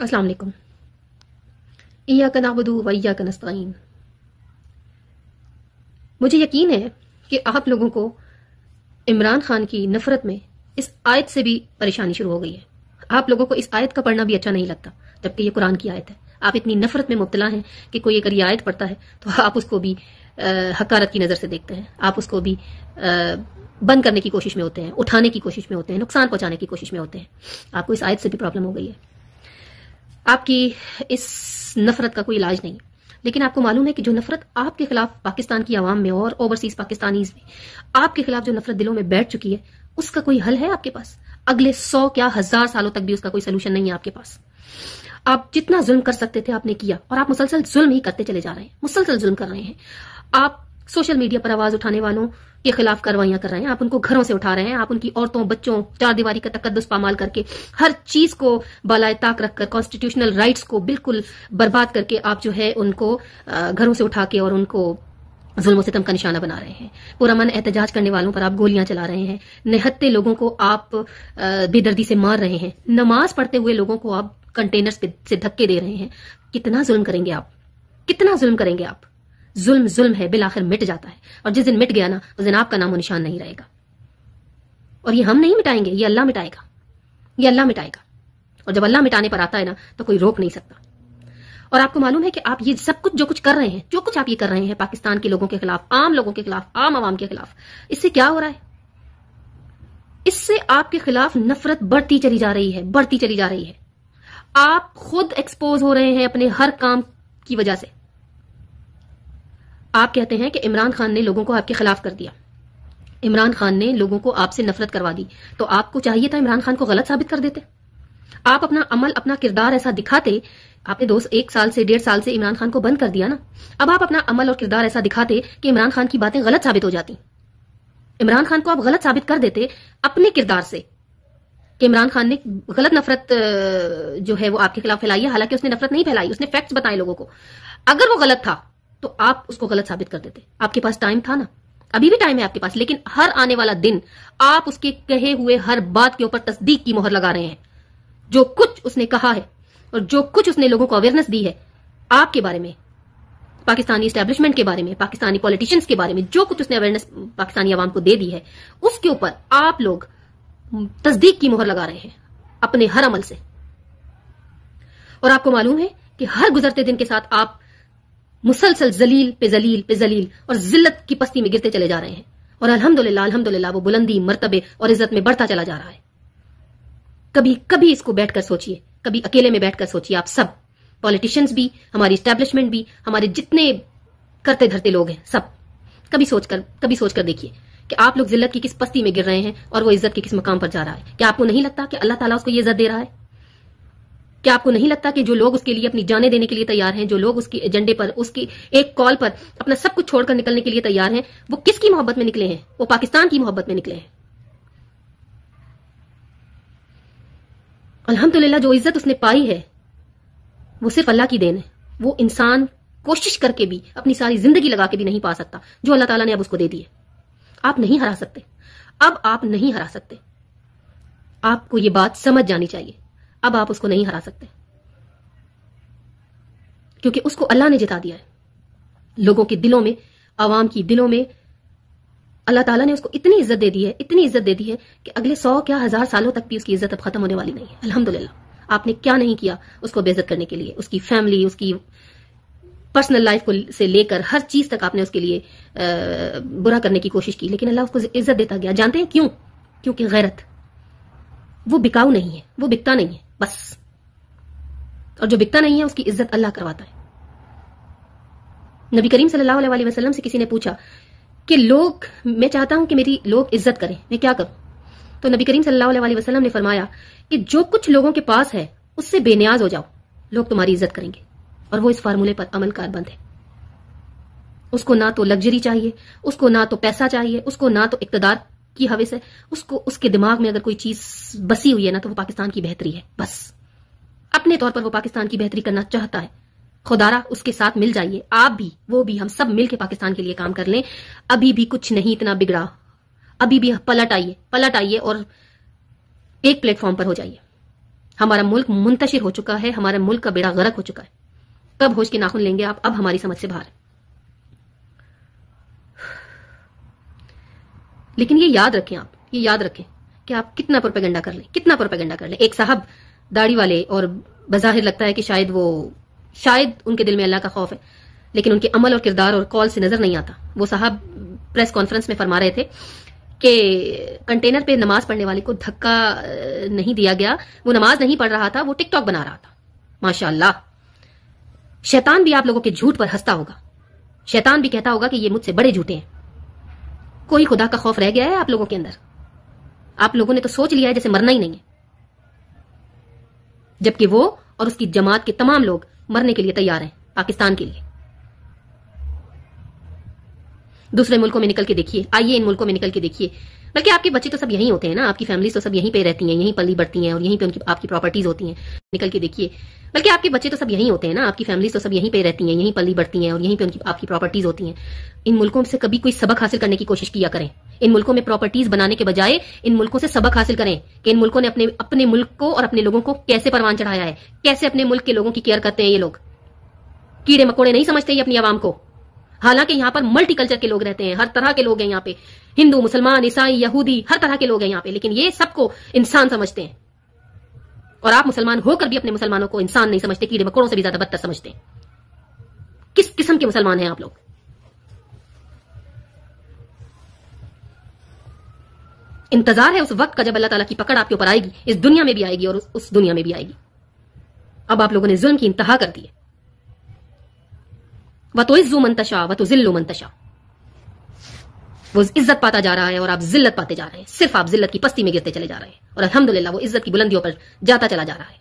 अस्सलाम वालेकुम। इय्याका नअबुदु व इय्याका नस्तईन। मुझे यकीन है कि आप लोगों को इमरान खान की नफरत में इस आयत से भी परेशानी शुरू हो गई है। आप लोगों को इस आयत का पढ़ना भी अच्छा नहीं लगता, जबकि ये कुरान की आयत है। आप इतनी नफरत में मुब्तला हैं कि कोई अगर ये आयत पढ़ता है तो आप उसको भी हकारत की नज़र से देखते हैं, आप उसको भी बंद करने की कोशिश में होते हैं, उठाने की कोशिश में होते हैं, नुकसान पहुंचाने की कोशिश में होते हैं। आपको इस आयत से भी प्रॉब्लम हो गई है। आपकी इस नफरत का कोई इलाज नहीं, लेकिन आपको मालूम है कि जो नफरत आपके खिलाफ पाकिस्तान की आवाम में और ओवरसीज पाकिस्तानीज में आपके खिलाफ जो नफरत दिलों में बैठ चुकी है, उसका कोई हल है आपके पास? अगले 100 क्या 1000 सालों तक भी उसका कोई सोल्यूशन नहीं है आपके पास। आप जितना जुल्म कर सकते थे आपने किया, और आप मुसलसल जुल्म ही करते चले जा रहे हैं, मुसलसल जुल्म कर रहे हैं। आप सोशल मीडिया पर आवाज उठाने वालों के खिलाफ कार्रवाइयां कर रहे हैं, आप उनको घरों से उठा रहे हैं, आप उनकी औरतों, बच्चों, चार दीवारी का तकद्दुस पामाल करके हर चीज को बालाए ताक रखकर कॉन्स्टिट्यूशनल राइट्स को बिल्कुल बर्बाद करके आप जो है उनको घरों से उठा के और उनको जुल्म सितम का निशाना बना रहे हैं। पुरअमन एहतजाज करने वालों पर आप गोलियां चला रहे हैं, निहत्ते लोगों को आप बेदर्दी से मार रहे हैं, नमाज पढ़ते हुए लोगों को आप कंटेनर्स से धक्के दे रहे हैं। कितना जुल्म करेंगे आप? कितना जुल्म करेंगे आप? जुल्म जुल्म है, बिल आखिर मिट जाता है, और जिस दिन मिट गया ना उस दिन आपका नामो निशान नहीं रहेगा। और ये हम नहीं मिटाएंगे, ये अल्लाह मिटाएगा, ये अल्लाह मिटाएगा। और जब अल्लाह मिटाने पर आता है ना तो कोई रोक नहीं सकता। और आपको मालूम है कि आप ये सब कुछ जो कुछ कर रहे हैं, जो कुछ आप ये कर रहे हैं पाकिस्तान के लोगों के खिलाफ, आम लोगों के खिलाफ, आम आवाम के खिलाफ, इससे क्या हो रहा है? इससे आपके खिलाफ नफरत बढ़ती चली जा रही है, बढ़ती चली जा रही है। आप खुद एक्सपोज हो रहे हैं अपने हर काम की वजह से। आप कहते हैं कि इमरान खान ने लोगों को आपके खिलाफ कर दिया, इमरान खान ने लोगों को आपसे नफरत करवा दी, तो आपको चाहिए था इमरान खान को गलत साबित कर देते। आप अपना अमल, अपना किरदार ऐसा दिखाते। आपने 1 साल से 1.5 साल से इमरान खान को बंद कर दिया ना। अब आप अपना अमल और किरदार ऐसा दिखाते कि इमरान खान की बातें गलत साबित हो जाती। इमरान खान को आप गलत साबित कर देते अपने किरदार से कि इमरान खान ने गलत नफरत जो है वो आपके खिलाफ फैलाई है। हालांकि उसने नफरत नहीं फैलाई, उसने फैक्ट्स बताए लोगों को। अगर वो गलत था तो आप उसको गलत साबित कर देते। आपके पास टाइम था ना, अभी भी टाइम है आपके पास, लेकिन हर आने वाला दिन आप उसके कहे हुए हर बात के ऊपर तस्दीक की मोहर लगा रहे हैं। जो कुछ उसने कहा है और जो कुछ उसने लोगों को अवेयरनेस दी है आपके बारे में, पाकिस्तानी एस्टेब्लिशमेंट के बारे में, पाकिस्तानी पॉलिटिशियंस के बारे में, जो कुछ उसने अवेयरनेस पाकिस्तानी आवाम को दे दी है, उसके ऊपर आप लोग तस्दीक की मोहर लगा रहे हैं अपने हर अमल से। और आपको मालूम है कि हर गुजरते दिन के साथ आप मुसलसल जलील पे जलील पे जलील और जिल्लत की पस्ती में गिरते चले जा रहे हैं। और अल्हम्दुलिल्लाह अल्हम्दुलिल्लाह वो बुलंदी, मर्तबे और इज्जत में बढ़ता चला जा रहा है। कभी कभी इसको बैठकर सोचिए, कभी अकेले में बैठकर सोचिए, आप सब पॉलिटिशियंस भी, हमारी एस्टेब्लिशमेंट भी, हमारे जितने करते धरते लोग हैं, सब कभी सोचकर देखिए कि आप लोग जिल्लत की किस पस्ती में गिर रहे हैं और वो इज्जत के किस मकाम पर जा रहा है। क्या आपको नहीं लगता कि अल्लाह ताला उसको ये इज्जत दे रहा है? क्या आपको नहीं लगता कि जो लोग उसके लिए अपनी जानें देने के लिए तैयार हैं, जो लोग उसके एजेंडे पर, उसकी एक कॉल पर अपना सब कुछ छोड़कर निकलने के लिए तैयार हैं, वो किसकी मोहब्बत में निकले हैं? वो पाकिस्तान की मोहब्बत में निकले हैं। अल्हम्दुलिल्लाह जो इज्जत उसने पाई है वो सिर्फ अल्लाह की देन है। वो इंसान कोशिश करके भी, अपनी सारी जिंदगी लगा के भी नहीं पा सकता जो अल्लाह ताला ने अब उसको दे दी है। आप नहीं हरा सकते, अब आप नहीं हरा सकते। आपको ये बात समझ जानी चाहिए। अब आप उसको नहीं हरा सकते, क्योंकि उसको अल्लाह ने जिता दिया है। लोगों के दिलों में, आवाम की दिलों में अल्लाह ताला ने उसको इतनी इज्जत दे दी है, इतनी इज्जत दे दी है कि अगले 100 क्या 1000 सालों तक भी उसकी इज्जत अब खत्म होने वाली नहीं है। अल्हम्दुलिल्लाह। आपने क्या नहीं किया उसको बेइज्जत करने के लिए? उसकी फैमिली, उसकी पर्सनल लाइफ को से लेकर हर चीज तक आपने उसके लिए बुरा करने की कोशिश की, लेकिन अल्लाह उसको इज्जत देता गया। जानते हैं क्यों? क्योंकि गैरत वो बिकाऊ नहीं है, वो बिकता नहीं है बस। और जो बिकता नहीं है उसकी इज्जत अल्लाह करवाता है। नबी करीम सल्लल्लाहु अलैहि वसल्लम से किसी ने पूछा कि लोग, मैं चाहता हूं कि मेरी लोग इज्जत करें, मैं क्या करूं? तो नबी करीम सल्लल्लाहु अलैहि वसल्लम ने फरमाया कि जो कुछ लोगों के पास है उससे बेनियाज हो जाओ, लोग तुम्हारी इज्जत करेंगे। और वो इस फार्मूले पर अमल कारबंद है। उसको ना तो लग्जरी चाहिए, उसको ना तो पैसा चाहिए, उसको ना तो इक्तदार की हवस है, उसको उसके दिमाग में अगर कोई चीज बसी हुई है ना तो वो पाकिस्तान की बेहतरी है बस। अपने तौर पर वो पाकिस्तान की बेहतरी करना चाहता है। खुदारा उसके साथ मिल जाइए, आप भी, वो भी, हम सब मिलकर पाकिस्तान के लिए काम कर लें। अभी भी कुछ नहीं इतना बिगड़ा, अभी भी पलट आइए और एक प्लेटफॉर्म पर हो जाइए। ہمارا ملک منتشر ہو چکا ہے، ہمارا ملک کا بیڑا غرق ہو چکا ہے. کب ہوش کے ناخن لیں گے آپ؟ اب ہماری سمجھ سے باہر ہے. لیکن یہ یاد رکھیں، آپ یہ یاد رکھیں کہ آپ کتنا پروپیگنڈا کر لیں، کتنا پروپیگنڈا کر لیں. ایک صاحب داڑھی والے، اور بظاہر لگتا ہے کہ شاید ان کے دل میں اللہ کا خوف ہے، لیکن ان کے عمل اور کردار اور کال سے نظر نہیں آتا. وہ صاحب پریس کانفرنس میں فرما رہے تھے کہ کنٹینر پہ نماز پڑھنے والے کو دھکا نہیں دیا گیا، وہ نماز نہیں پڑھ رہا تھا، وہ ٹک ٹاک بنا رہا تھا. ماشاءاللہ. شیطان بھی آپ لوگوں کے جھوٹ پر ہنستا ہوگا، شیطان بھی کہتا ہوگا کہ یہ مجھ سے بڑے جھوٹے ہیں. کوئی خدا کا خوف رہ گیا ہے آپ لوگوں کے اندر؟ آپ لوگوں نے تو سوچ لیا ہے جیسے مرنا ہی نہیں ہے، جبکہ وہ اور اس کی جماعت کے تمام لوگ مرنے کے لیے تیار ہیں پاکستان کے لیے. دوسرے ملکوں میں نکل کے دیکھیے، آئیے ان ملکوں میں نکل کے دیکھیے. بلکہ آپ کے بچے تو سب یہیں ہوتے ہیں نا، آپ کی فیملیز تو سب یہیں پہ رہتی ہیں، یہیں پلی بڑھتی ہیں، اور یہیں پہ آپ کی پراپرٹیز ہوتی ہیں. نکل کے دیکھیے. بلکہ آپ کے بچے تو سب یہیں ہوتے ہیں نا، آپ کی فیملیز تو سب یہیں پہ رہتی ہیں، یہیں پلی بڑھتی ہیں، اور یہیں پہ آپ کی پراپرٹیز ہوتی ہیں. ان ملکوں سے کبھی کوئی سبق حاصل کرنے کی کوشش کیا کریں. ان ملکوں میں پراپرٹیز بنانے کے بجائے ان ملکوں سے سبق حاصل کریں کہ ان ملکوں نے اپنے ملک کو اور اپنے لوگوں کو کیسے پروان چڑھایا ہے، کیسے اپنے ملک کے لوگوں کی کیئر کرتے ہیں. یہ لوگ کیڑے مکوڑے نہیں سمجھتے یہ اپنی عوام کو. حالانکہ یہاں پر ملٹی کلچر کے لوگ رہتے ہیں، ہر طرح کے لوگ ہیں یہاں پہ، ہندو، مسلمان، عیسائی، یہودی، ہر طرح کے لوگ ہیں یہاں پہ، لیکن یہ سب کو انسان سمجھتے ہیں. اور آپ مسلمان ہو کر بھی اپنے مسلمانوں کو انسان نہیں سمجھتے، کیڑے مکوڑوں سے بھی زیادہ بدتر سمجھتے ہیں. کس قسم کے مسلمان ہیں آپ لوگ؟ انتظار ہے اس وقت کا جب اللہ تعالیٰ کی پکڑ آپ کے اوپر آئے گی، اس دنیا میں بھی آئے گی اور اس دنیا میں بھی آئے گی. اب آپ لوگوں نے ظلم کی انتہا کر دی ہے. وَتُعِزُّ مَن تَشَاءُ وَتُذِلُّ مَن تَشَاءُ. وہ عزت پاتا جا رہا ہے اور آپ ذلت پاتے جا رہے ہیں. صرف آپ ذلت کی پستی میں گرتے چلے جا رہے ہیں، اور الحمدللہ وہ عزت کی بلندیوں پر جاتا چلا جا رہا ہے.